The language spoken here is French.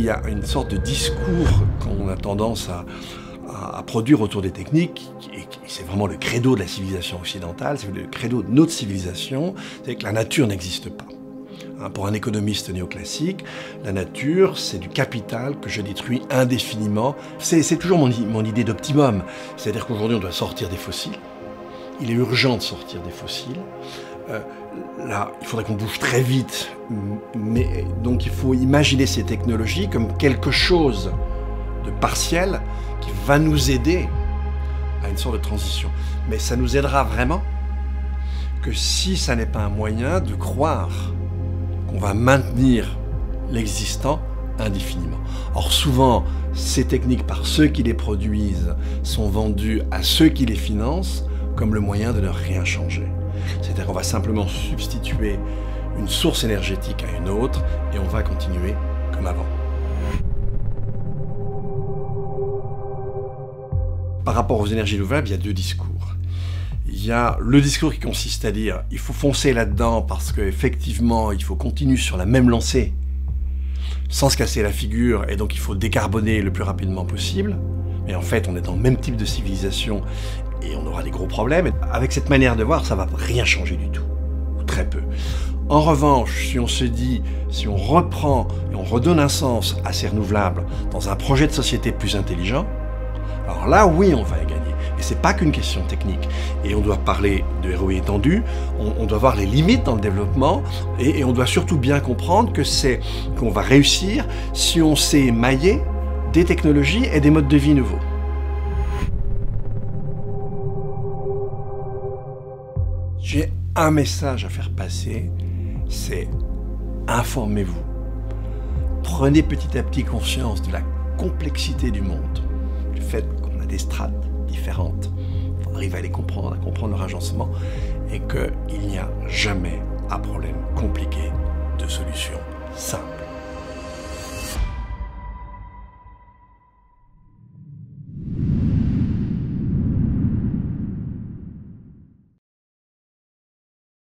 Il y a une sorte de discours qu'on a tendance à produire autour des techniques, et c'est vraiment le credo de la civilisation occidentale, c'est le credo de notre civilisation, c'est que la nature n'existe pas. Pour un économiste néoclassique, la nature, c'est du capital que je détruis indéfiniment. C'est toujours mon idée d'optimum. C'est-à-dire qu'aujourd'hui, on doit sortir des fossiles. Il est urgent de sortir des fossiles. Là, il faudrait qu'on bouge très vite. Mais, donc, il faut imaginer ces technologies comme quelque chose de partiel qui va nous aider à une sorte de transition. Mais ça nous aidera vraiment que si ça n'est pas un moyen de croire qu'on va maintenir l'existant indéfiniment. Or souvent, ces techniques, par ceux qui les produisent, sont vendues à ceux qui les financent comme le moyen de ne rien changer. C'est-à-dire qu'on va simplement substituer une source énergétique à une autre et on va continuer comme avant. Par rapport aux énergies renouvelables, il y a deux discours. Il y a le discours qui consiste à dire il faut foncer là-dedans parce qu'effectivement il faut continuer sur la même lancée sans se casser la figure et donc il faut décarboner le plus rapidement possible. Mais en fait on est dans le même type de civilisation et on aura des gros problèmes. Avec cette manière de voir, ça va rien changer du tout, ou très peu. En revanche, si on se dit, si on reprend et on redonne un sens à ces renouvelables dans un projet de société plus intelligent, alors là oui on va y gagner. Et c'est pas qu'une question technique. Et on doit parler de ROI étendu, on doit voir les limites dans le développement, et on doit surtout bien comprendre que qu'on va réussir si on sait mailler des technologies et des modes de vie nouveaux. J'ai un message à faire passer, c'est informez-vous. Prenez petit à petit conscience de la complexité du monde, du fait qu'on a des strates différentes. Il faut arriver à les comprendre, à comprendre leur agencement, et qu'il n'y a jamais un problème compliqué de solution simple.